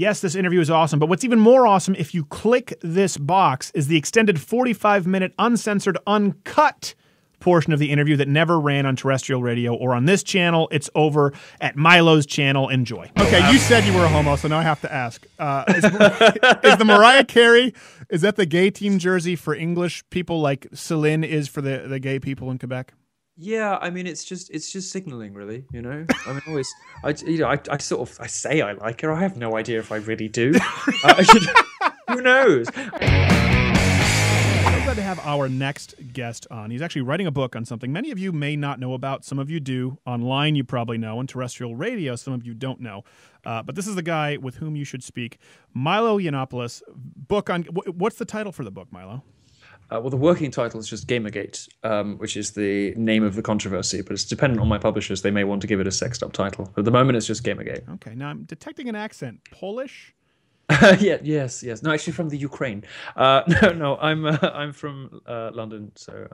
Yes, this interview is awesome, but what's even more awesome, if you click this box, is the extended 45-minute uncensored, uncut portion of the interview that never ran on terrestrial radio or on this channel. It's over at Milo's channel. Enjoy. Okay, you said you were a homo, so now I have to ask. Is the Mariah Carey, is that the gay team jersey for English people like Celine is for the gay people in Quebec? Yeah, I mean, it's just signaling, really. You know, I mean, always, I say I like her. I have no idea if I really do. Who knows? I'm glad to have our next guest on. He's actually writing a book on something many of you may not know about. Some of you do. Online, you probably know. On terrestrial radio, some of you don't know. But this is the guy with whom you should speak. Milo Yiannopoulos. Book on. What's the title for the book, Milo? Well, the working title is just GamerGate, which is the name of the controversy, but it's dependent on my publishers. They may want to give it a sexed up title. But at the moment, it's just GamerGate. Okay, now I'm detecting an accent. Polish? Yes. No, actually from the Ukraine. No, I'm from London, so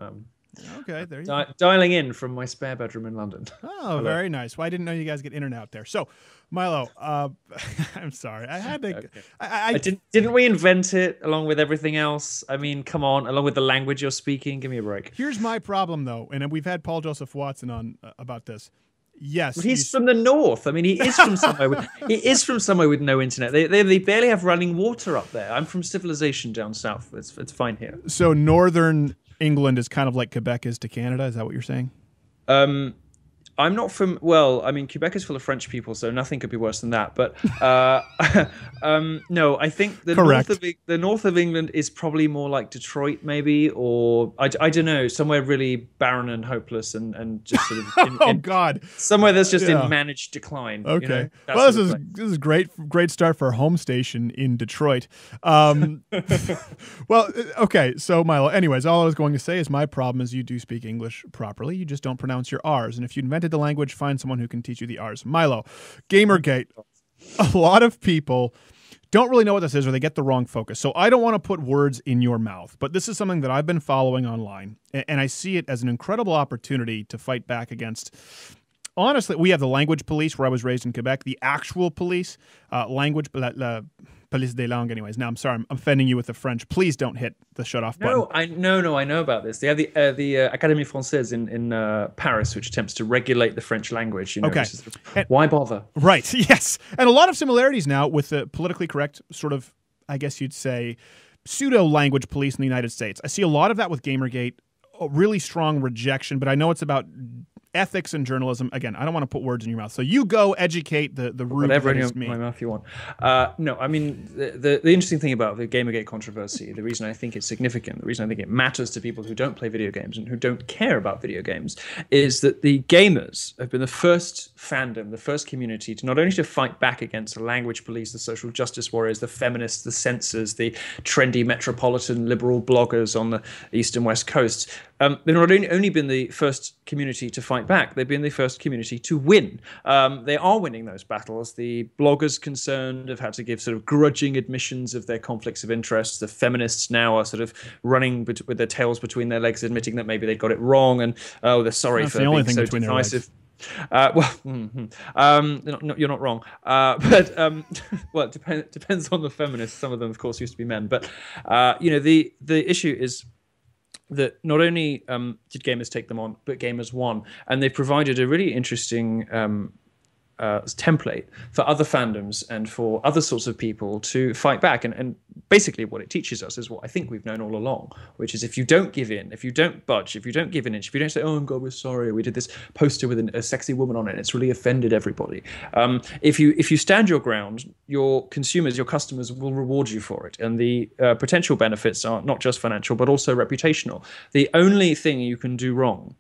okay, there you go. Dialing in from my spare bedroom in London. Oh, hello. Very nice. Well, I didn't know you guys get internet out there. So, Milo, I'm sorry. I had to. Okay. Didn't we invent it along with everything else? I mean, come on, along with the language you're speaking. Give me a break. Here's my problem, though, and we've had Paul Joseph Watson on about this. Yes, but he's from the north. I mean, he is from somewhere. From somewhere with no internet. They barely have running water up there. I'm from civilization down south. It's fine here. So northern England is kind of like Quebec is to Canada. Is that what you're saying? I'm not from. Well, I mean, Quebec is full of French people, so nothing could be worse than that. But no, I think the north of England is probably more like Detroit, maybe, or I don't know, somewhere really barren and hopeless, and just sort of God, somewhere that's just in managed decline. Okay, you know, well, this is great start for a home station in Detroit. Well, okay, so Milo. Anyways, all I was going to say is my problem is you do speak English properly, you just don't pronounce your R's, and if you invented the language, find someone who can teach you the R's. Milo, GamerGate. A lot of people don't really know what this is, or they get the wrong focus. So I don't want to put words in your mouth, but this is something that I've been following online, and I see it as an incredible opportunity to fight back against. Honestly, we have the language police where I was raised in Quebec, the actual police, police des langues. Anyways, now I'm sorry, I'm offending you with the French. Please don't hit the shut off button. No, I know about this. They have the Académie Française in Paris, which attempts to regulate the French language. You know, okay. Why bother? Right. Yes, and a lot of similarities now with the politically correct sort of, I guess you'd say, pseudo language police in the United States. I see a lot of that with GamerGate. A really strong rejection, but I know it's about ethics and journalism. Again, I don't want to put words in your mouth. So you go educate the room. Whatever in my mouth you want. No, I mean, the interesting thing about the Gamergate controversy, the reason I think it's significant, the reason I think it matters to people who don't play video games and who don't care about video games, is that the gamers have been the first fandom, the first community to not only to fight back against the language police, the social justice warriors, the feminists, the censors, the trendy metropolitan liberal bloggers on the east and west coasts. They've not only been the first community to fight back, they've been the first community to win. They are winning those battles. The bloggers concerned have had to give sort of grudging admissions of their conflicts of interest. The feminists now are sort of running with their tails between their legs, admitting that maybe they got it wrong, and they're sorry for being so divisive. You're not wrong. But well, it depends on the feminists. Some of them, of course, used to be men. But the issue is that not only did gamers take them on, but gamers won. And they provided a really interesting template for other fandoms and for other sorts of people to fight back. And basically what it teaches us is what I think we've known all along, which is if you don't give in, if you don't budge, if you don't give an inch, if you don't say, oh, God, we're sorry, we did this poster with a sexy woman on it, it's really offended everybody. If you stand your ground, your consumers, your customers will reward you for it. And the potential benefits are not just financial, but also reputational. The only thing you can do wrong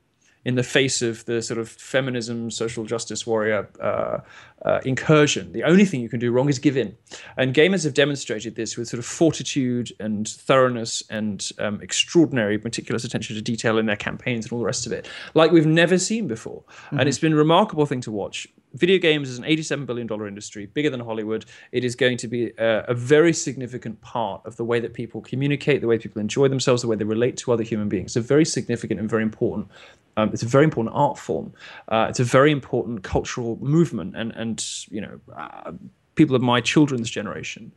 in the face of the sort of feminism, social justice warrior incursion, the only thing you can do wrong is give in. And gamers have demonstrated this with sort of fortitude and thoroughness and extraordinary meticulous attention to detail in their campaigns and all the rest of it, like we've never seen before. Mm-hmm. And it's been a remarkable thing to watch. Video games is an $87 billion industry, bigger than Hollywood. It is going to be a very significant part of the way that people communicate, the way people enjoy themselves, the way they relate to other human beings. It's a very significant and very important. It's a very important art form. It's a very important cultural movement, and people of my children's generation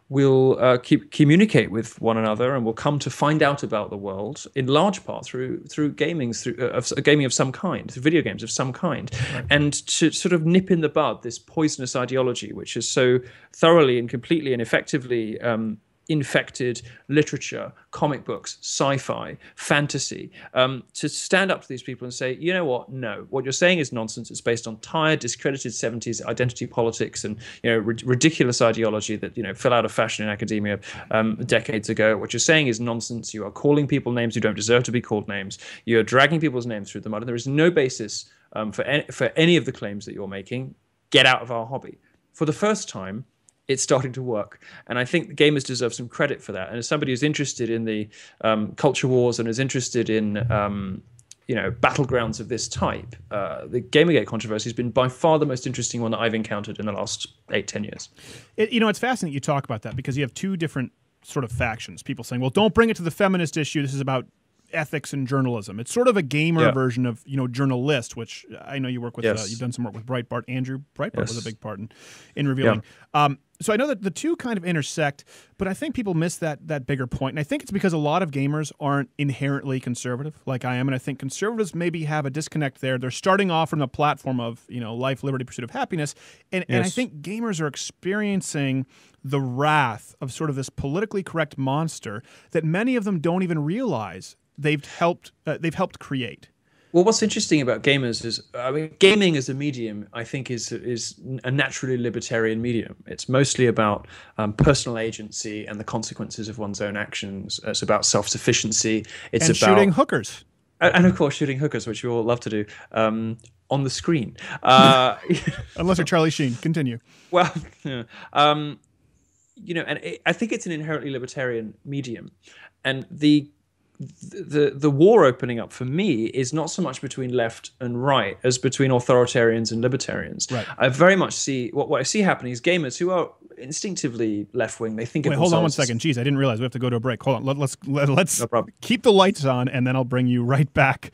will communicate with one another and will come to find out about the world in large part through gaming, gaming of some kind, through video games of some kind, right. And to sort of nip in the bud this poisonous ideology, which is so thoroughly and completely and effectively infected literature, comic books, sci-fi, fantasy, to stand up to these people and say, you know what, no, what you're saying is nonsense. It's based on tired, discredited 70s identity politics and ridiculous ideology that fell out of fashion in academia decades ago. What you're saying is nonsense. You are calling people names who don't deserve to be called names. You're dragging people's names through the mud. And there is no basis for any of the claims that you're making. Get out of our hobby. For the first time, it's starting to work. And I think gamers deserve some credit for that. And as somebody who's interested in the culture wars and is interested in battlegrounds of this type, the GamerGate controversy has been by far the most interesting one that I've encountered in the last 8-10 years. It's fascinating you talk about that because you have two different sort of factions. People saying, well, don't bring it to the feminist issue. This is about ethics and journalism. It's sort of a gamer version of journalist, which I know you work with. You've done some work with Breitbart. Andrew Breitbart was a big part in revealing. So I know that the two kind of intersect, but I think people miss that bigger point. And I think it's because a lot of gamers aren't inherently conservative like I am. And I think conservatives maybe have a disconnect there. They're starting off from the platform of life, liberty, pursuit of happiness. And I think gamers are experiencing the wrath of sort of this politically correct monster that many of them don't even realize they've helped create. Well, what's interesting about gamers is, gaming as a medium, I think, is a naturally libertarian medium. It's mostly about personal agency and the consequences of one's own actions. It's about self-sufficiency. It's about shooting hookers. And of course, shooting hookers, which we all love to do on the screen. Unless you're Charlie Sheen. Continue. Well, and I think it's an inherently libertarian medium, and the war opening up for me is not so much between left and right as between authoritarians and libertarians. Right. I very much see what I see happening is gamers who are instinctively left-wing. They think of themselves. Hold on one second. Jeez, I didn't realize we have to go to a break. Hold on. Let's no problem. Keep the lights on, and then I'll bring you right back.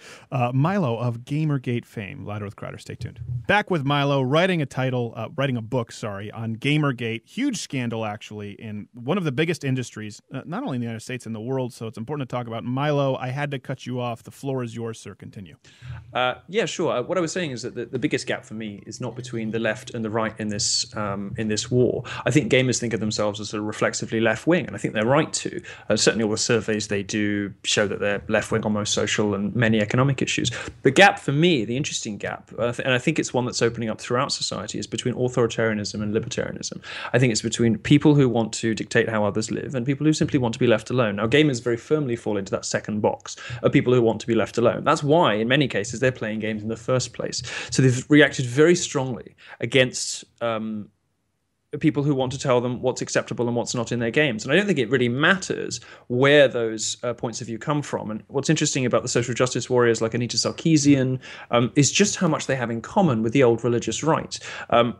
Milo of GamerGate fame. Louder with Crowder. Stay tuned. Back with Milo, writing a book, on GamerGate. Huge scandal, actually, in one of the biggest industries, not only in the United States, in the world, so it's important to talk about. Milo, I had to cut you off. The floor is yours, sir. Continue. Yeah, sure. What I was saying is that the biggest gap for me is not between the left and the right in this war. I think gamers think of themselves as sort of reflexively left-wing, and I think they're right to. Certainly all the surveys they do show that they're left-wing on most social and many economic issues. The gap for me, the interesting gap, and I think it's one that's opening up throughout society, is between authoritarianism and libertarianism. I think it's between people who want to dictate how others live and people who simply want to be left alone. Now, gamers very firmly fall into that second box of people who want to be left alone. That's why, in many cases, they're playing games in the first place. So they've reacted very strongly against people who want to tell them what's acceptable and what's not in their games. And I don't think it really matters where those points of view come from. And what's interesting about the social justice warriors like Anita Sarkeesian is just how much they have in common with the old religious right.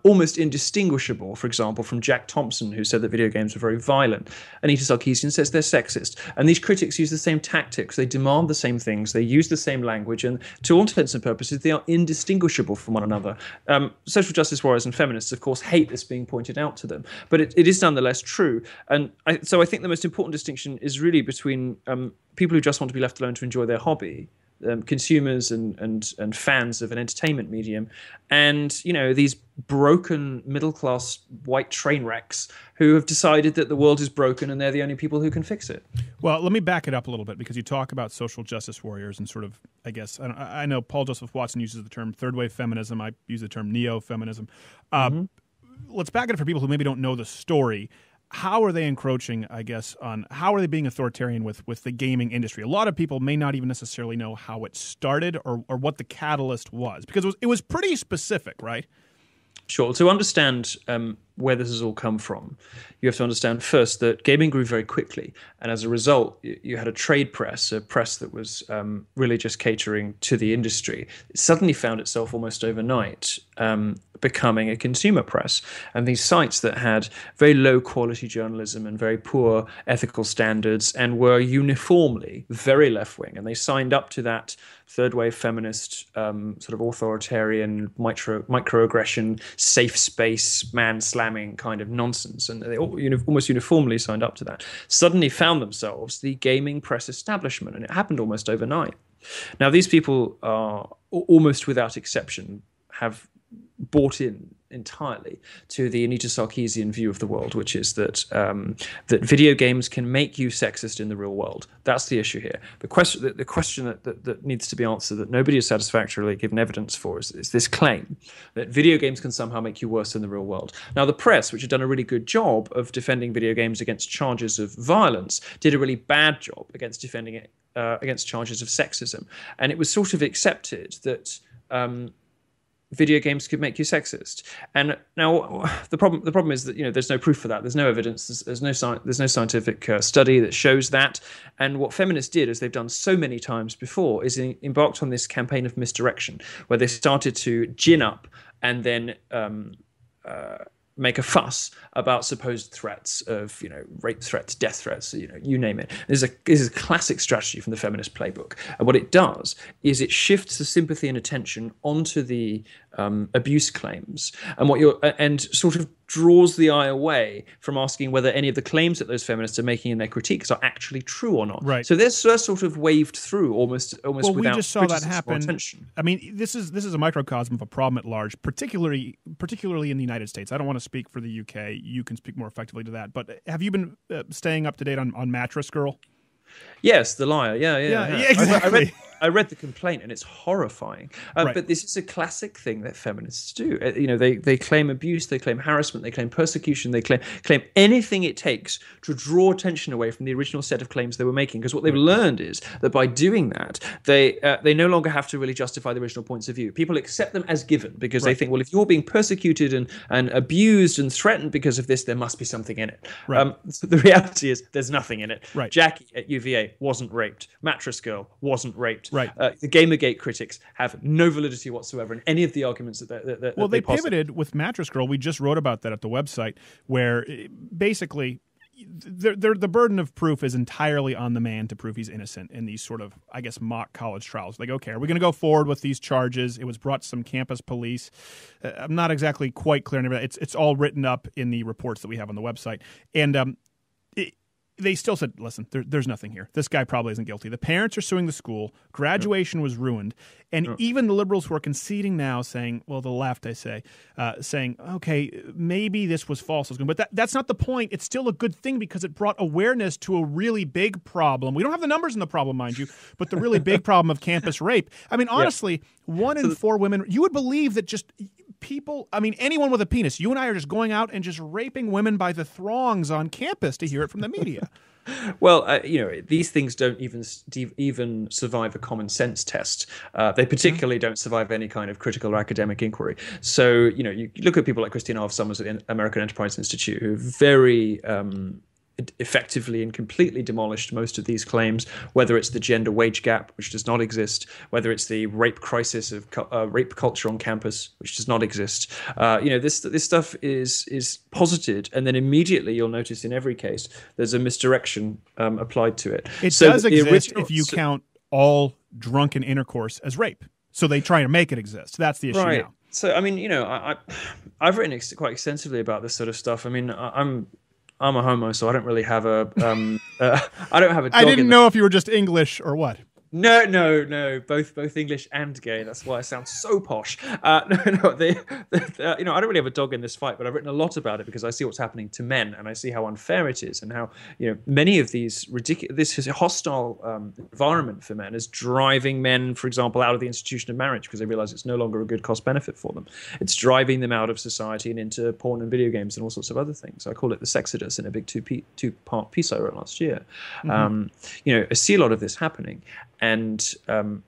Almost indistinguishable, for example, from Jack Thompson, who said that video games were very violent. Anita Sarkeesian says they're sexist. And these critics use the same tactics. They demand the same things. They use the same language. And to all intents and purposes, they are indistinguishable from one another. Social justice warriors and feminists, of course, hate this being pointed out to them, but it is nonetheless true. And so I think the most important distinction is really between people who just want to be left alone to enjoy their hobby, consumers and fans of an entertainment medium, and these broken middle-class white train wrecks who have decided that the world is broken and they're the only people who can fix it. Well, let me back it up a little bit, because you talk about social justice warriors and sort of, I guess, I know Paul Joseph Watson uses the term third-wave feminism. I use the term neo-feminism. Let's back it up for people who maybe don't know the story. How are they encroaching, I guess, on how are they being authoritarian with the gaming industry? A lot of people may not even necessarily know how it started or what the catalyst was, because it was pretty specific, right? Sure. To understand where this has all come from, you have to understand first that gaming grew very quickly. And as a result, you had a trade press, a press that was really just catering to the industry. It suddenly found itself almost overnight becoming a consumer press. And these sites that had very low quality journalism and very poor ethical standards and were uniformly very left-wing. And they signed up to that third wave feminist sort of authoritarian microaggression, safe space, man/ slamming kind of nonsense, and they all, almost uniformly signed up to that, suddenly found themselves the gaming press establishment, and it happened almost overnight. Now, these people are almost without exception have bought in entirely to the Anita Sarkeesian view of the world, which is that that video games can make you sexist in the real world. That's the issue here. The question that needs to be answered, that nobody has satisfactorily given evidence for, is this claim that video games can somehow make you worse in the real world. Now, the press, which had done a really good job of defending video games against charges of violence, did a really bad job against defending it against charges of sexism. And it was sort of accepted that video games could make you sexist. And now the problem is that there's no proof for that. There's no evidence. There's no scientific study that shows that. And what feminists did, as they've done so many times before, is embarked on this campaign of misdirection, where they started to gin up and then make a fuss about supposed threats of, rape threats, death threats, you name it. This is a classic strategy from the feminist playbook. And what it does is it shifts the sympathy and attention onto the abuse claims, and sort of draws the eye away from asking whether any of the claims that those feminists are making in their critiques are actually true or not. Right. So they're sort of waved through almost without we just saw that happen. Attention. I mean, this is a microcosm of a problem at large, particularly in the United States. I don't want to speak for the UK. You can speak more effectively to that. But have you been staying up to date on Mattress Girl? Yes, The Liar. Yeah, exactly. I read the complaint, and it's horrifying. Right. But this is a classic thing that feminists do. They claim abuse, they claim harassment, they claim persecution, they claim anything it takes to draw attention away from the original set of claims they were making. Because what they've learned is that by doing that, they no longer have to really justify the original points of view. People accept them as given because they think, well, if you're being persecuted and abused and threatened because of this, there must be something in it. Right. So the reality is there's nothing in it. Right. Jackie at UVA wasn't raped. Mattress Girl wasn't raped. Right. The GamerGate critics have no validity whatsoever in any of the arguments that they pivoted with Mattress Girl. We just wrote about that at the website, where basically the burden of proof is entirely on the man to prove he's innocent in these sort of, I guess, mock college trials. Like, okay, are we going to go forward with these charges? It was brought to some campus police. I'm not exactly quite clear. It's all written up in the reports that we have on the website. And they still said, listen, there's nothing here. This guy probably isn't guilty. The parents are suing the school. Graduation was ruined. And even the liberals who are conceding now saying, well, the left, I say, saying, okay, maybe this was false. But that's not the point. It's still a good thing because it brought awareness to a really big problem. We don't have the numbers in the problem, mind you, but the really big problem of campus rape. I mean, honestly, 1 in 4 women, you would believe that just people, I mean, anyone with a penis, you and I are just going out and just raping women by the throngs on campus to hear it from the media. Well, these things don't even survive a common sense test. They particularly don't survive any kind of critical or academic inquiry. So, you look at people like Christine Harv Summers at the American Enterprise Institute, who very effectively and completely demolished most of these claims, whether it's the gender wage gap, which does not exist, whether it's the rape crisis of rape culture on campus, which does not exist. This stuff is posited, and then immediately you'll notice in every case there's a misdirection applied to it. It does exist if you count all drunken intercourse as rape. So they try to make it exist. That's the issue now. So, I mean, I've written quite extensively about this sort of stuff. I mean, I'm a homo, so I don't really have I don't have a dog. I didn't know if you were just English or what. No. Both English and gay. That's why I sound so posh. I don't really have a dog in this fight, but I've written a lot about it because I see what's happening to men, and I see how unfair it is, and how many of these this hostile environment for men is driving men, for example, out of the institution of marriage because they realize it's no longer a good cost benefit for them. It's driving them out of society and into porn and video games and all sorts of other things. I call it the Sexodus in a big two-part piece I wrote last year. Mm-hmm. I see a lot of this happening. And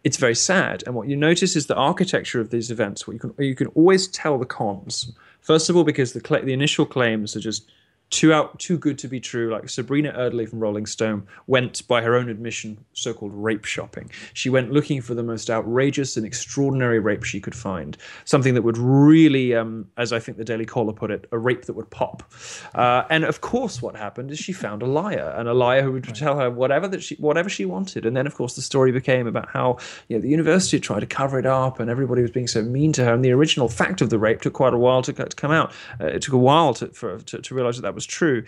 it's very sad. And what you notice is the architecture of these events. You can always tell the cons. First of all, because the initial claims are just too good to be true. Like Sabrina Erdely from Rolling Stone went, by her own admission, so-called rape shopping. She went looking for the most outrageous and extraordinary rape she could find, something that would really, as I think the Daily Caller put it, a rape that would pop. And of course, what happened is she found a liar, and a liar who would tell her whatever she wanted. And then, of course, the story became about how the university tried to cover it up, and everybody was being so mean to her. And the original fact of the rape took quite a while to come out. It took a while to realize that was true.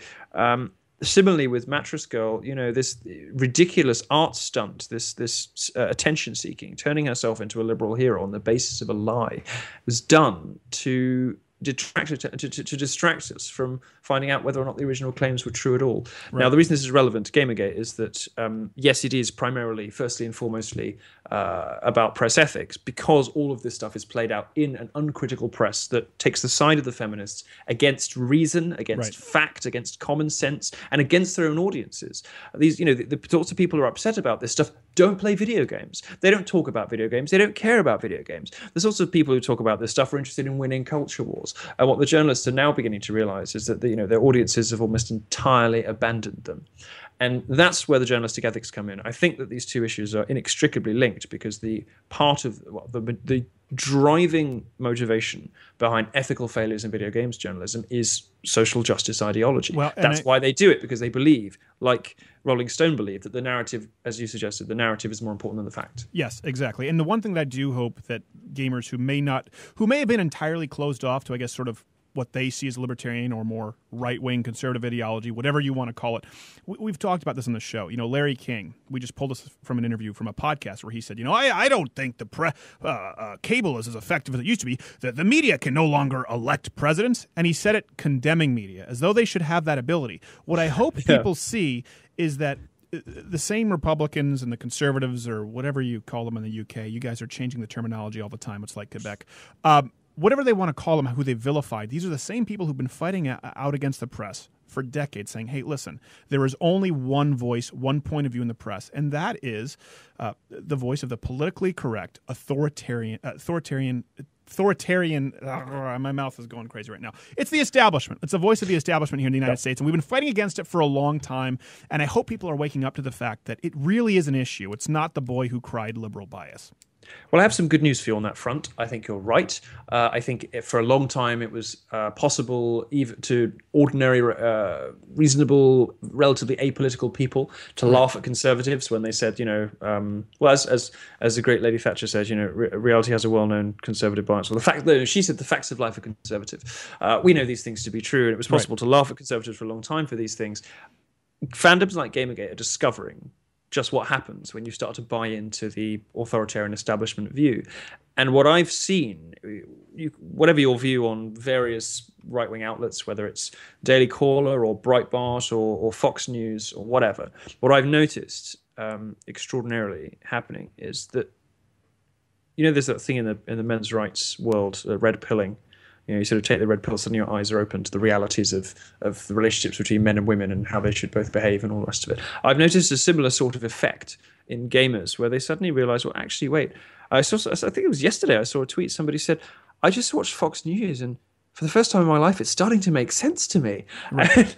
Similarly with Mattress Girl, this ridiculous art stunt, this attention seeking, turning herself into a liberal hero on the basis of a lie, was done to distract us from finding out whether or not the original claims were true at all. Right. Now, the reason this is relevant to Gamergate is that, yes, it is primarily, firstly and foremostly, about press ethics, because all of this stuff is played out in an uncritical press that takes the side of the feminists against reason, against fact, against common sense, and against their own audiences. These, the sorts of people who are upset about this stuff don't play video games. They don't talk about video games. They don't care about video games. The sorts of people who talk about this stuff are interested in winning culture wars. And what the journalists are now beginning to realize is that their audiences have almost entirely abandoned them. And that's where the journalistic ethics come in. I think that these two issues are inextricably linked, because the part of the driving motivation behind ethical failures in video games journalism is social justice ideology. That's why they do it, because they believe, like Rolling Stone believed, that the narrative, as you suggested, the narrative is more important than the fact. Yes, exactly. And the one thing that I do hope that gamers who may have been entirely closed off to, I guess, sort of what they see as libertarian or more right-wing conservative ideology, whatever you want to call it. We've talked about this on the show. Larry King, we just pulled this from an interview from a podcast where he said, I don't think the cable is as effective as it used to be. The media can no longer elect presidents. And he said it condemning media, as though they should have that ability. What I hope people see is that the same Republicans and the conservatives, or whatever you call them in the UK, you guys are changing the terminology all the time. It's like Quebec. Whatever they want to call them, who they vilified, these are the same people who've been fighting out against the press for decades, saying, hey, listen, there is only one voice, one point of view in the press, and that is the voice of the politically correct, authoritarian, my mouth is going crazy right now. It's the establishment. It's the voice of the establishment here in the United States, and we've been fighting against it for a long time, and I hope people are waking up to the fact that it really is an issue. It's not the boy who cried liberal bias. Well, I have some good news for you on that front. I think you're right. I think for a long time it was possible, even to ordinary, reasonable, relatively apolitical people, to laugh at conservatives when they said, as the great Lady Thatcher says, reality has a well-known conservative bias. Well, she said the facts of life are conservative. We know these things to be true, and it was possible to laugh at conservatives for a long time for these things. Fandoms like Gamergate are discovering just what happens when you start to buy into the authoritarian establishment view. And what I've seen, whatever your view on various right-wing outlets, whether it's Daily Caller or Breitbart or Fox News or whatever, what I've noticed extraordinarily happening is that, there's that thing in the men's rights world, red pilling. You sort of take the red pill, suddenly your eyes are open to the realities of the relationships between men and women and how they should both behave and all the rest of it. I've noticed a similar sort of effect in gamers, where they suddenly realize, well, actually, wait. I think it was yesterday, I saw a tweet. Somebody said, I just watched Fox News, and for the first time in my life, it's starting to make sense to me. Right.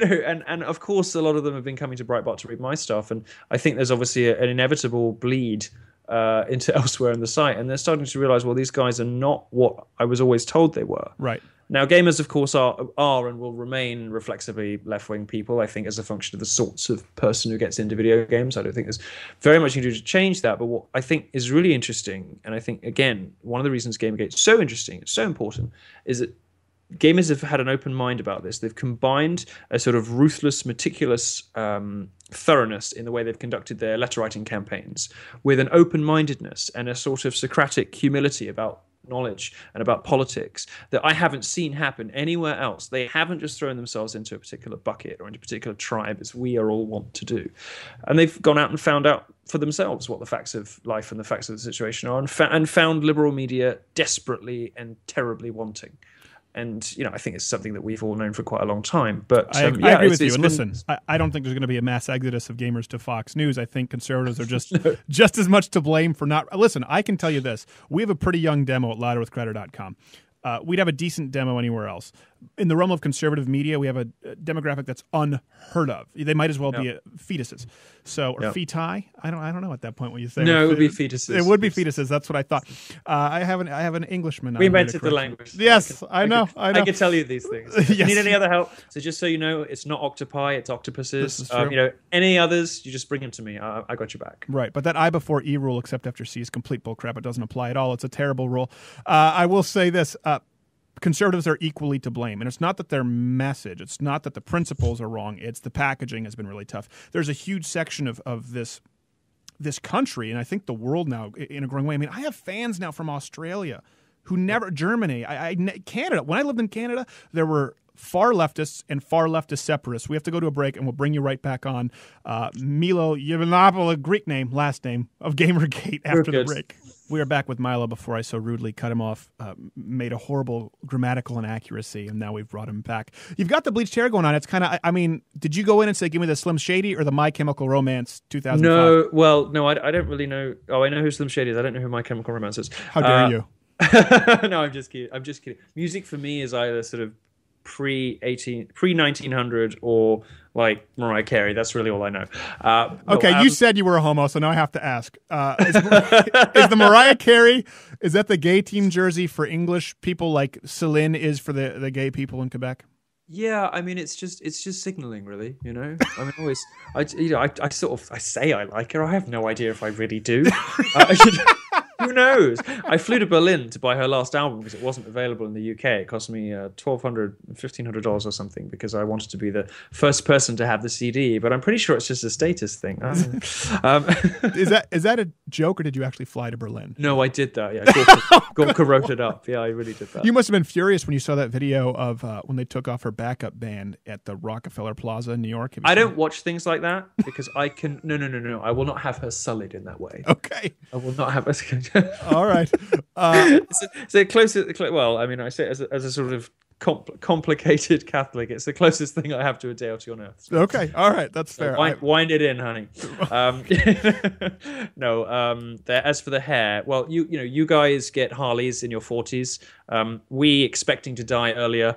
And of course, a lot of them have been coming to Breitbart to read my stuff. And I think there's obviously an inevitable bleed into elsewhere in the site, and they're starting to realize, well, these guys are not what I was always told they were. Right. Now, gamers, of course, are and will remain reflexively left-wing people, I think, as a function of the sorts of person who gets into video games. I don't think there's very much you can do to change that. But what I think is really interesting, and I think, again, one of the reasons Gamergate is so interesting, it's so important, is that gamers have had an open mind about this. They've combined a sort of ruthless, meticulous thoroughness in the way they've conducted their letter-writing campaigns with an open-mindedness and a sort of Socratic humility about knowledge and about politics that I haven't seen happen anywhere else. They haven't just thrown themselves into a particular bucket or into a particular tribe, as we are all wont to do. And they've gone out and found out for themselves what the facts of life and the facts of the situation are, and found liberal media desperately and terribly wanting. And, I think it's something that we've all known for quite a long time. But I agree with you. And listen, I don't think there's going to be a mass exodus of gamers to Fox News. I think conservatives are just as much to blame for not. Listen, I can tell you this. We have a pretty young demo at louderwithcreditor.com. We'd have a decent demo anywhere else. in the realm of conservative media, we have a demographic that's unheard of. They might as well be fetuses. So, or feti. I don't know at that point what you say. No, it would be fetuses. It would be fetuses. That's what I thought. I have an Englishman. We invented the language. Yes, I know. I can tell you these things. If you need any other help, so just so you know, it's not octopi, it's octopuses. This is true. You know, any others, you just bring them to me. I got your back. Right, but that I before E rule, except after C, is complete bullcrap. It doesn't apply at all. It's a terrible rule. I will say this. Conservatives are equally to blame. And it's not that their message, it's not that the principles are wrong, it's the packaging has been really tough. There's a huge section of this country, and I think the world now in a growing way. I mean, I have fans now from Australia who never, Germany, Canada. When I lived in Canada, there were far leftists and far leftist separatists. We have to go to a break, and we'll bring you right back on. Milo Yiannopoulos, Greek name, last name, of GamerGate after the break. We are back with Milo before I so rudely cut him off, made a horrible grammatical inaccuracy, and now we've brought him back. You've got the bleached hair going on. It's kind of, I mean, did you go in and say, give me the Slim Shady or the My Chemical Romance 2005? No, well, no, I don't really know. Oh, I know who Slim Shady is. I don't know who My Chemical Romance is. How dare you? No, I'm just kidding. Music for me is either sort of pre-1900 or like Mariah Carey. That's really all I know. Okay, you said you were a homo, so now I have to ask. Is the Mariah Carey, is that the gay team jersey for English people like Celine is for the gay people in Quebec? Yeah, I mean, it's just signaling, really. You know, I mean, always, I say I like her. I have no idea if I really do. Who knows? I flew to Berlin to buy her last album because it wasn't available in the UK. It cost me $1,200, $1,500 or something because I wanted to be the first person to have the CD. But I'm pretty sure it's just a status thing. Is that a joke, or did you actually fly to Berlin? No, I did that. Yeah, Gorka wrote it up. Yeah, I really did that. You must have been furious when you saw that video of when they took off her backup band at the Rockefeller Plaza in New York. I don't watch things like that because I can. No. I will not have her sullied in that way. Okay. I will not have her. All right. So closest. Well, I mean, I say as a sort of complicated Catholic, it's the closest thing I have to a deity on earth. So. Okay. All right. That's fair. Wind it in, honey. No. As for the hair, well, you guys get Harleys in your 40s. We, expecting to die earlier,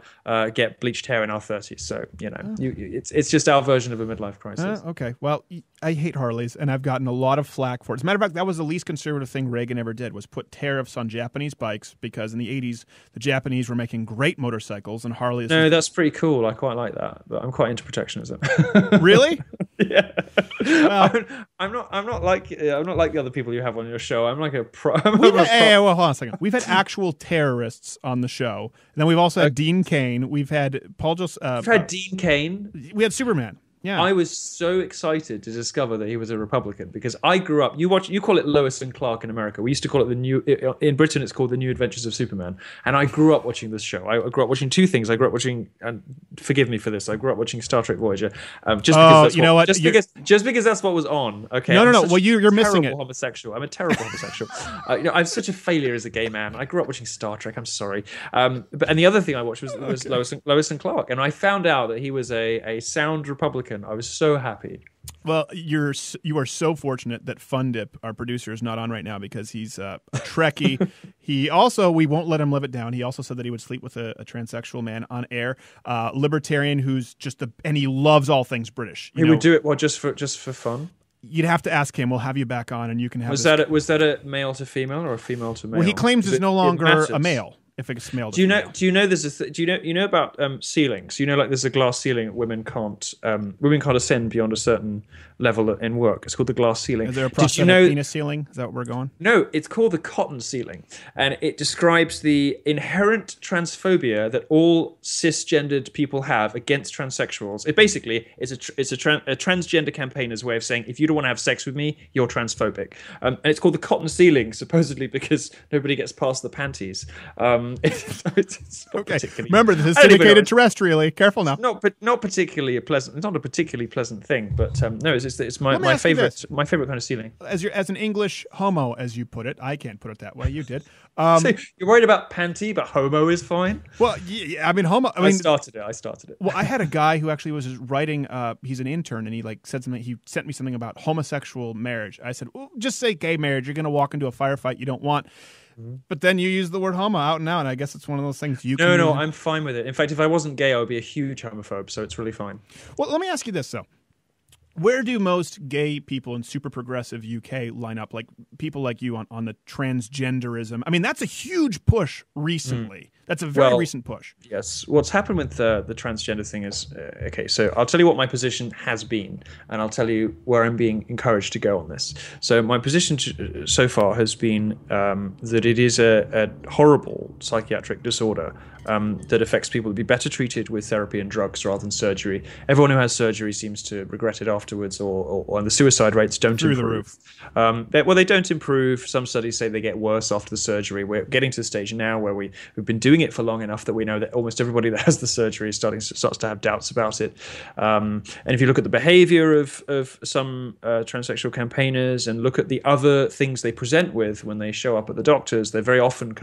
get bleached hair in our 30s. So it's just our version of a midlife crisis. Okay. Well, I hate Harleys, and I've gotten a lot of flack for it. As a matter of fact, that was the least conservative thing Reagan ever did, was put tariffs on Japanese bikes, because in the 80s, the Japanese were making great motorcycles, and Harleys... No, that's pretty cool. I quite like that, but I'm quite into protectionism. Really? Yeah. Well, I'm not like the other people you have on your show. I'm like a pro. Well, hold on a second. We've had actual terrorists on the show, and then we've also had Dean Cain. We've had Paul Joseph. We've had Dean Cain. We had Superman. Yeah. I was so excited to discover that he was a Republican because I grew up. You call it Lois and Clark in America. We used to call it in Britain. It's called The New Adventures of Superman. And I grew up watching this show. I grew up watching two things. I grew up watching, and forgive me for this, I grew up watching Star Trek Voyager. Just because that's what was on. Okay. No. Well, you're missing it. Homosexual. I'm a terrible homosexual. I'm such a failure as a gay man. I grew up watching Star Trek. I'm sorry. And the other thing I watched was Lois and Clark, and I found out that he was a sound Republican. I was so happy. Well, you are so fortunate that Fundip, our producer, is not on right now because he's a Trekkie. He also, we won't let him live it down. He also said that he would sleep with a transsexual man on air. Libertarian who's and he loves all things British. He would do it just for fun. You'd have to ask him. We'll have you back on, and you can have. Was that a male to female or a female to male? Well, he claims it's no longer a male. If it's male to female. Do you know there's you know about ceilings? You know, like there's a glass ceiling. Women can't ascend beyond a certain level in work. It's called the glass ceiling. Is there a prosthetic penis ceiling? Is that where we're going? No, it's called the cotton ceiling, and it describes the inherent transphobia that all cisgendered people have against transsexuals. It basically is a transgender campaigner's way of saying, if you don't want to have sex with me, you're transphobic. And it's called the cotton ceiling, supposedly because nobody gets past the panties. It's okay. Remember, this is syndicated terrestrially. Careful now. Not particularly pleasant. It's not a particularly pleasant thing, but no, it's my favorite kind of ceiling. As an English homo, as you put it, I can't put it that way. You did. So you're worried about panty, but homo is fine. Well, yeah, I mean, homo. I started it. Well, I had a guy who actually was writing. He's an intern, and he said something. He sent me something about homosexual marriage. I said, well, just say gay marriage. You're going to walk into a firefight you don't want. But then you use the word homo out and out, and I guess it's one of those things you can... No, I'm fine with it. In fact, if I wasn't gay, I would be a huge homophobe, so it's really fine. Well, let me ask you this, though. Where do most gay people in super progressive UK line up? Like people like you on the transgenderism. I mean, that's a huge push recently. That's a very recent push. Yes. What's happened with the transgender thing is, okay, so I'll tell you what my position has been, and I'll tell you where I'm being encouraged to go on this. So my position so far has been that it is a horrible psychiatric disorder that affects people to be better treated with therapy and drugs rather than surgery. Everyone who has surgery seems to regret it afterwards, or the suicide rates don't improve. Through the roof. They don't improve. Some studies say they get worse after the surgery. We're getting to the stage now where we've been doing it for long enough that we know that almost everybody that has the surgery starts to have doubts about it. And if you look at the behavior of some transsexual campaigners and look at the other things they present with when they show up at the doctors, they very often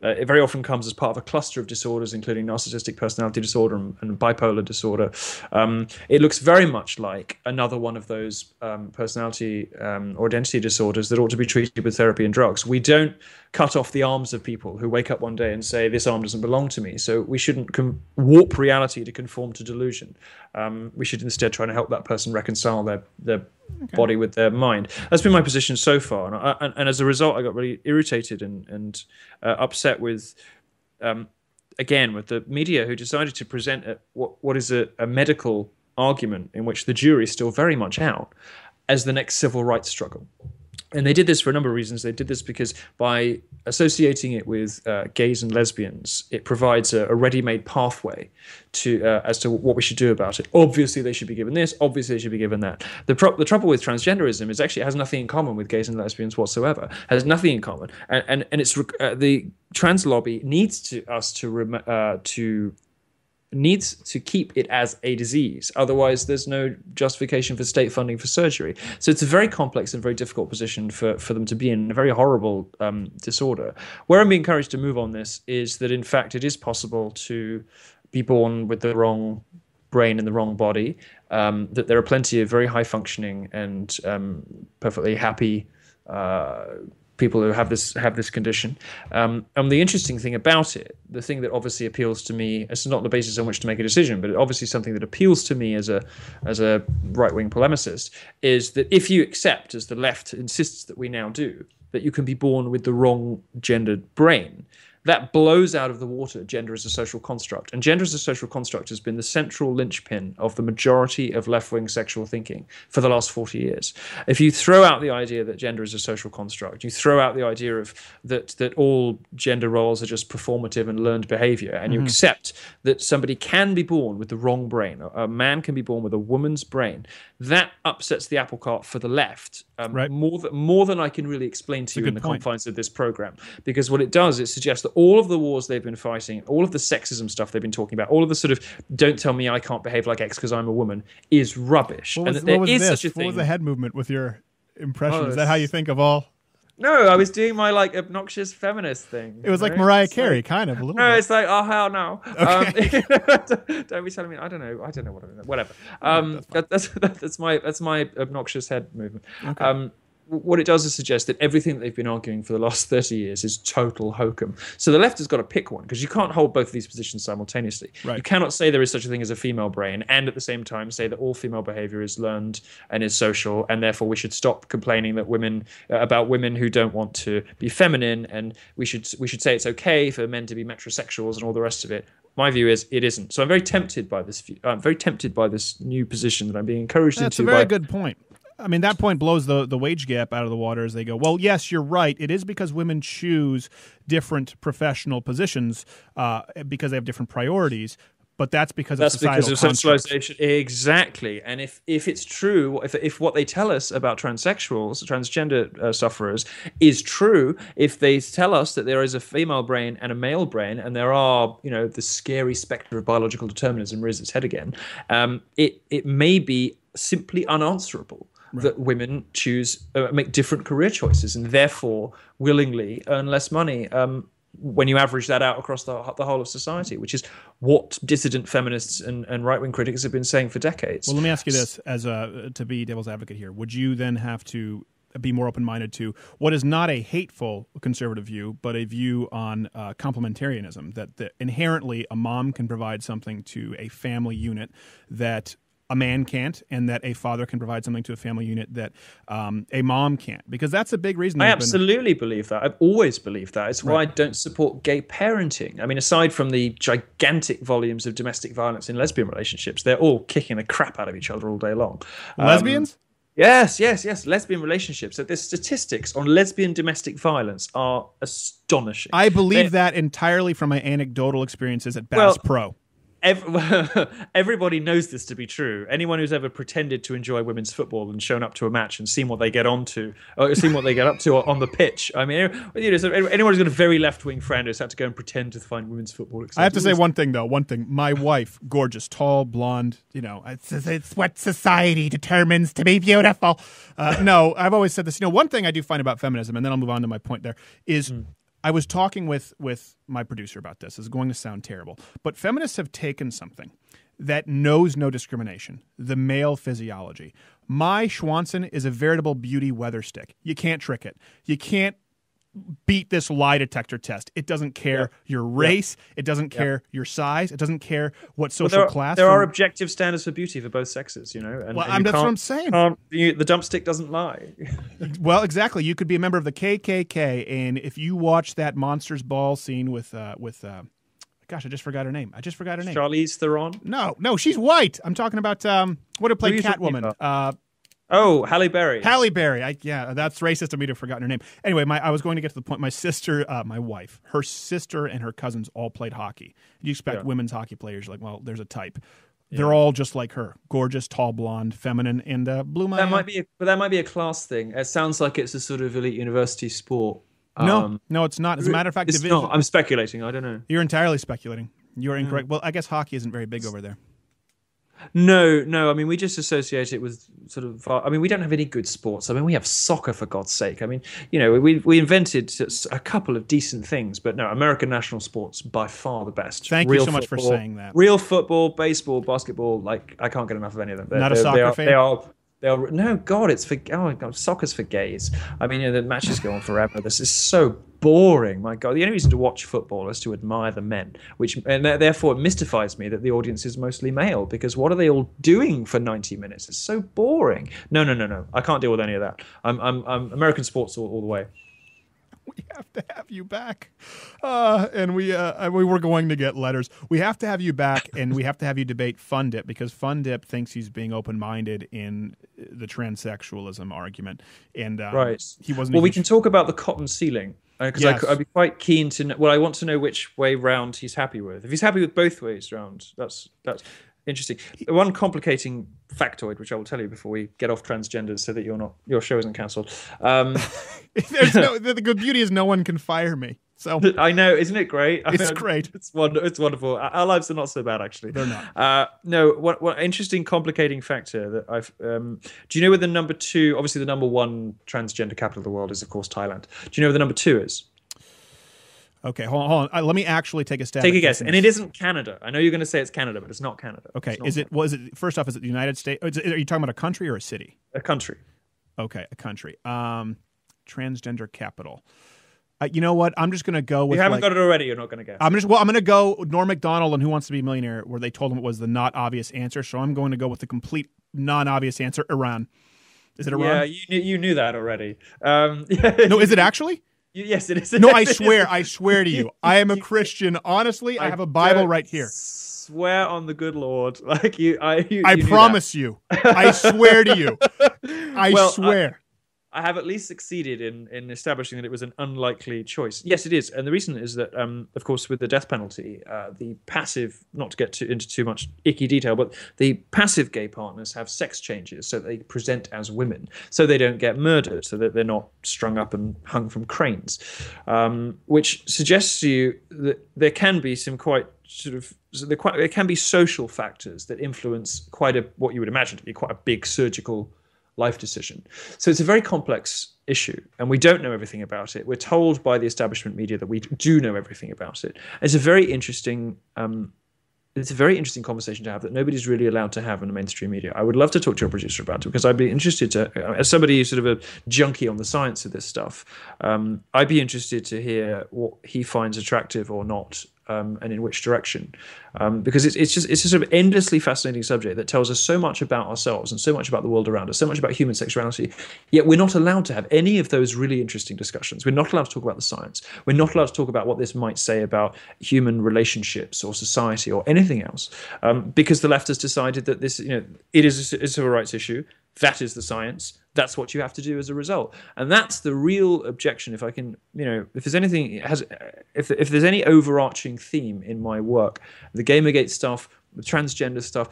it very often comes as part of a cluster of disorders, including narcissistic personality disorder and bipolar disorder. It looks very much like another one of those personality or identity disorders that ought to be treated with therapy and drugs. We don't cut off the arms of people who wake up one day and say, this arm doesn't belong to me. So we shouldn't warp reality to conform to delusion. We should instead try to help that person reconcile their body with their mind. That's been my position so far. And as a result, I got really irritated and upset with, again, with the media who decided to present what is a medical argument in which the jury is still very much out as the next civil rights struggle. And they did this for a number of reasons. They did this because by associating it with gays and lesbians, it provides a ready-made pathway as to what we should do about it. Obviously, they should be given this. Obviously, they should be given that. The trouble with transgenderism is actually it has nothing in common with gays and lesbians whatsoever. It has nothing in common. And it's the trans lobby needs to keep it as a disease. Otherwise, there's no justification for state funding for surgery. So it's a very complex and very difficult position for them to be in, a very horrible disorder. Where I'm being encouraged to move on this is that, in fact, it is possible to be born with the wrong brain and the wrong body, that there are plenty of very high-functioning and perfectly happy people who have this condition. And the interesting thing about it, the thing that obviously appeals to me, it's not the basis on which to make a decision, but obviously something that appeals to me as a right-wing polemicist, is that if you accept, as the left insists that we now do, that you can be born with the wrong gendered brain, that blows out of the water gender as a social construct. And gender as a social construct has been the central linchpin of the majority of left-wing sexual thinking for the last 40 years. If you throw out the idea that gender is a social construct, you throw out the idea of that all gender roles are just performative and learned behavior, and you accept that somebody can be born with the wrong brain, a man can be born with a woman's brain, that upsets the apple cart for the left more than I can really explain to you in the confines of this program. Because what it does, it suggests that all of the wars they've been fighting, all of the sexism stuff they've been talking about, all of the sort of don't tell me I can't behave like X because I'm a woman is rubbish. What was the head movement with your impression? Is that how you think of all? No, I was doing my obnoxious feminist thing. It was like Mariah Carey, kind of a little bit. No, it's like, oh hell no. Okay. Don't be telling me. I don't know what I mean. Whatever. That's my obnoxious head movement. Okay. What it does is suggest that everything that they've been arguing for the last 30 years is total hokum. So the left has got to pick one, because you can't hold both of these positions simultaneously. Right. You cannot say there is such a thing as a female brain and at the same time say that all female behavior is learned and is social, and therefore we should stop complaining that about women who don't want to be feminine, and we should say it's okay for men to be metrosexuals and all the rest of it. My view is it isn't. So I'm very tempted by this view. I'm very tempted by this new position that I'm being encouraged into. That's a very good point. I mean, that point blows the wage gap out of the water as they go, well, yes, you're right. It is because women choose different professional positions because they have different priorities. But that's because of societal constructs. Socialization. Exactly. And if it's true, if what they tell us about transsexuals, transgender sufferers is true, if they tell us that there is a female brain and a male brain, and there are, the scary specter of biological determinism rears its head again, it may be simply unanswerable. Right. That women make different career choices and therefore willingly earn less money when you average that out across the whole of society, which is what dissident feminists and right-wing critics have been saying for decades. Well, let me ask you this, to be devil's advocate here. Would you then have to be more open-minded to what is not a hateful conservative view, but a view on complementarianism, that inherently a mom can provide something to a family unit that a man can't, and that a father can provide something to a family unit that a mom can't, because that's a big reason. I absolutely believe that. I've always believed that. It's why I don't support gay parenting. I mean, aside from the gigantic volumes of domestic violence in lesbian relationships, they're all kicking the crap out of each other all day long. Lesbians? Yes. Lesbian relationships. So the statistics on lesbian domestic violence are astonishing. I believe that entirely from my anecdotal experiences at Bass Pro. Everybody knows this to be true. Anyone who's ever pretended to enjoy women's football and shown up to a match and seen what they get onto, or seen what they get up to on the pitch. I mean, so anyone who's got a very left-wing friend who's had to go and pretend to find women's football exciting. I have to say one thing, though. One thing. My wife, gorgeous, tall, blonde, it's what society determines to be beautiful. No, I've always said this. One thing I do find about feminism, and then I'll move on to my point there, is I was talking with my producer about this. It's going to sound terrible, but feminists have taken something that knows no discrimination, the male physiology. My Schwanson is a veritable beauty weather stick. You can't trick it. You can't beat this lie detector test. It doesn't care your race. It doesn't care your size. It doesn't care what social class. There are objective standards for beauty for both sexes, And, that's what I'm saying. The dump stick doesn't lie. Well, exactly. You could be a member of the KKK, and if you watch that Monsters Ball scene with gosh, I just forgot her name. Charlize Theron? No, she's white. I'm talking about what who played Catwoman. Halle Berry. Halle Berry. That's racist of me to have forgotten her name. Anyway, I was going to get to the point. My sister, my wife, her sister and her cousins all played hockey. You expect women's hockey players, there's a type. Yeah. They're all just like her. Gorgeous, tall, blonde, feminine, and blew my... That might be a class thing. It sounds like it's a sort of elite university sport. No, it's not. As a matter of fact... It's not. I'm speculating. I don't know. You're entirely speculating. You're incorrect. Well, I guess hockey isn't very big over there. No. I mean, we just associate it with sort of. I mean, we don't have any good sports. I mean, we have soccer, for God's sake. I mean, we invented a couple of decent things, but no, American national sports by far the best. Thank you so much for saying that. Real football, baseball, basketball. I can't get enough of any of them. Not a soccer fan. No, God, it's for soccer's for gays. I mean, the matches go on forever. This is so boring. My God, the only reason to watch football is to admire the men, and therefore it mystifies me that the audience is mostly male, because what are they all doing for 90 minutes? It's so boring. No. I can't deal with any of that. I'm American sports all the way. We have to have you back, and we were going to get letters. We have to have you back, and we have to have you debate Fundip, because Fundip thinks he's being open-minded in the transsexualism argument, and he wasn't. Well, we can talk about the cotton ceiling, because I'd be quite keen to know. Well, I want to know which way round he's happy with. If he's happy with both ways round, that's interesting. One complicating factoid, which I will tell you before we get off transgenders, so that your show isn't cancelled. The good beauty is no one can fire me. So I know, isn't it great? It's great. It's wonderful. Our lives are not so bad, actually. They're not. No. What interesting complicating factor that I've. Do you know where the number two? Obviously, the number one transgender capital of the world is, of course, Thailand. Do you know where the number two is? Okay, hold on. Let me actually take a stab. Take a guess, and it isn't Canada. I know you're going to say it's Canada, but it's not Canada. Okay, is it? First off, is it the United States? Are you talking about a country or a city? A country. Okay, a country. Transgender capital. You know what? I'm just going to go with. You haven't got it already. You're not going to guess. I'm going to go Norm Macdonald and Who Wants to Be a Millionaire, where they told him it was the not obvious answer. So I'm going to go with the complete non-obvious answer. Iran. Is it Iran? Yeah, you knew that already. No, is it actually? Yes, it is. No, I swear to you. I am a Christian. Honestly, I have a Bible right here. Swear on the good Lord. I promise you. I swear to you. I swear. I have at least succeeded in establishing that it was an unlikely choice. Yes, it is. And the reason is that, of course, with the death penalty, the passive, not to get into too much icky detail, but the passive gay partners have sex changes so they present as women, so they don't get murdered, so that they're not strung up and hung from cranes, which suggests to you that there can be some quite there can be social factors that influence what you would imagine to be quite a big surgical life decision. So it's a very complex issue, and we don't know everything about it. We're told by the establishment media that we do know everything about it. It's a very interesting it's a very interesting conversation to have that nobody's really allowed to have in the mainstream media. I would love to talk to your producer about it, because I'd be interested to, as somebody who's sort of a junkie on the science of this stuff, I'd be interested to hear what he finds attractive or not, and in which direction, because it's a sort of endlessly fascinating subject that tells us so much about ourselves and so much about the world around us, so much about human sexuality. Yet we're not allowed to have any of those really interesting discussions. We're not allowed to talk about the science. We're not allowed to talk about what this might say about human relationships or society or anything else, because the left has decided that this, it is a civil rights issue. That is the science. That's what you have to do as a result. And that's the real objection. If I can, if there's anything, if there's any overarching theme in my work, the Gamergate stuff, the transgender stuff,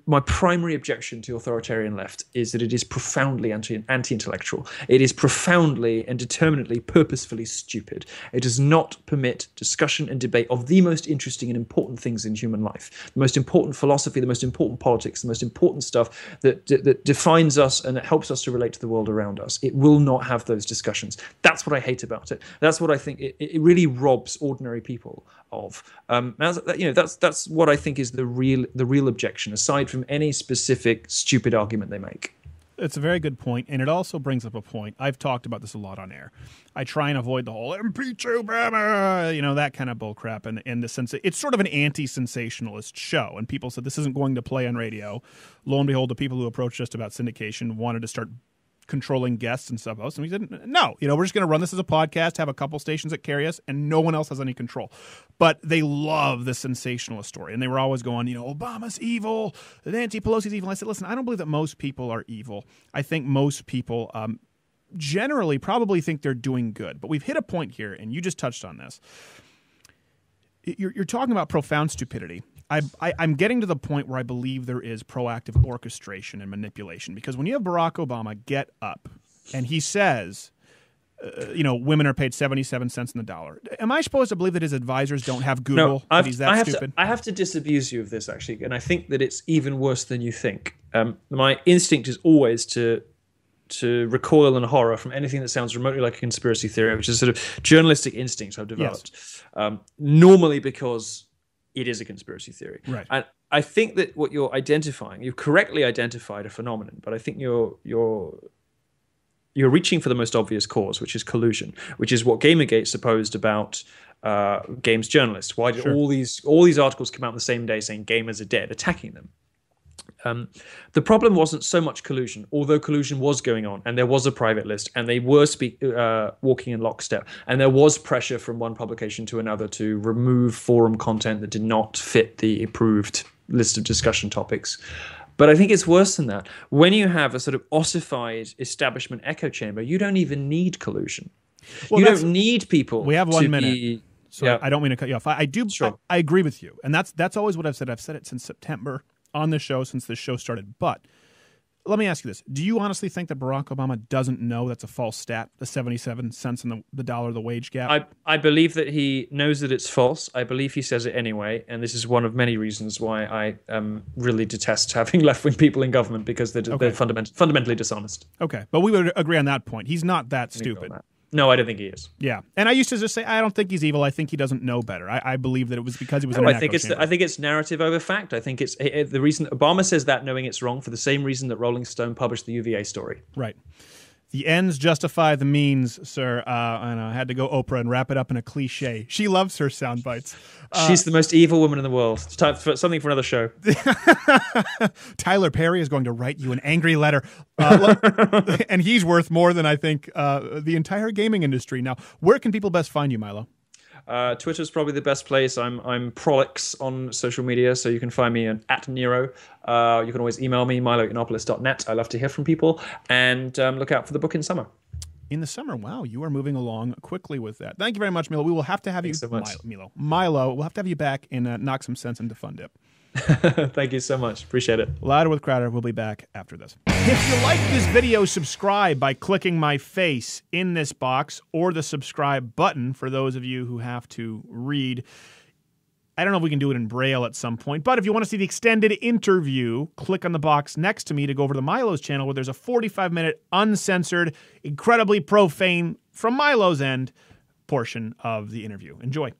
my primary objection to the authoritarian left is that it is profoundly anti-intellectual. It is profoundly and determinately, purposefully stupid. It does not permit discussion and debate of the most interesting and important things in human life, the most important philosophy, the most important politics, the most important stuff that defines us and that helps us to relate to the world around us. It will not have those discussions. That's what I hate about it. That's what I think it really robs ordinary people of. That's what I think is the real objection, aside from any specific stupid argument they make. It's a very good point, and it also brings up a point. I've talked about this a lot on air. I try and avoid the whole impeach Obama, that kind of bullcrap, and in the sense it's sort of an anti-sensationalist show, and people said this isn't going to play on radio. Lo and behold, the people who approached us about syndication wanted to start controlling guests and sub-hosts, and we said, no, we're just going to run this as a podcast, have a couple stations that carry us, and no one else has any control. But they love the sensationalist story, and they were always going, Obama's evil, Nancy Pelosi's evil. I said, listen, I don't believe that most people are evil. I think most people generally probably think they're doing good, but we've hit a point here, and you just touched on this. You're talking about profound stupidity. I'm getting to the point where I believe there is proactive orchestration and manipulation, because when you have Barack Obama get up and he says, women are paid 77 cents on the dollar, am I supposed to believe that his advisors don't have Google? No, he's that stupid? I have to disabuse you of this, actually, and I think that it's even worse than you think. My instinct is always to recoil in horror from anything that sounds remotely like a conspiracy theory, which is sort of journalistic instinct I've developed. Yes. Normally because it is a conspiracy theory. Right. And I think that what you're identifying, you've correctly identified a phenomenon, but I think you're reaching for the most obvious cause, which is collusion, which is what Gamergate supposed about games journalists. Why did all these articles come out the same day saying gamers are dead, attacking them? The problem wasn't so much collusion, although collusion was going on, and there was a private list, and they were walking in lockstep, and there was pressure from one publication to another to remove forum content that did not fit the approved list of discussion topics. But I think it's worse than that. When you have a sort of ossified establishment echo chamber, you don't even need collusion. Well, you don't need people. We have 1 minute. Yeah. I don't mean to cut you off. I do. Sure. I agree with you, and that's always what I've said. I've said it since September on the show, since the show started. But let me ask you this. Do you honestly think that Barack Obama doesn't know that's a false stat, the 77 cents on the dollar, the wage gap? I believe that he knows that it's false. I believe he says it anyway. And this is one of many reasons why I really detest having left-wing people in government, because they're fundamentally dishonest. Okay. But we would agree on that point. He's not that stupid. No, I don't think he is. Yeah, and I used to just say, I don't think he's evil. I think he doesn't know better. I believe that it was because he was in an echo chamber. I think it's narrative over fact. I think it's the reason Obama says that, knowing it's wrong, for the same reason that Rolling Stone published the UVA story. Right. The ends justify the means, sir. And I had to go Oprah and wrap it up in a cliche. She loves her sound bites. She's the most evil woman in the world. It's time for something for another show. Tyler Perry is going to write you an angry letter. And he's worth more than, I think, the entire gaming industry. Now, where can people best find you, Milo? Twitter's probably the best place. I'm prolix on social media, so you can find me at Nero. You can always email me, miloyiannopoulos.net. I love to hear from people. And look out for the book in summer. In the summer. Wow, you are moving along quickly with that. Thank you very much, Milo. We will have to have Thanks you, so much. Milo, we'll have to have you back and knock some sense into Fun Dip. Thank you so much. Appreciate it. Louder with Crowder. We'll be back after this. If you like this video, subscribe by clicking my face in this box or the subscribe button for those of you who have to read. I don't know if we can do it in Braille at some point, but if you want to see the extended interview, click on the box next to me to go over to Milo's channel, where there's a 45-minute uncensored, incredibly profane, from Milo's end, portion of the interview. Enjoy.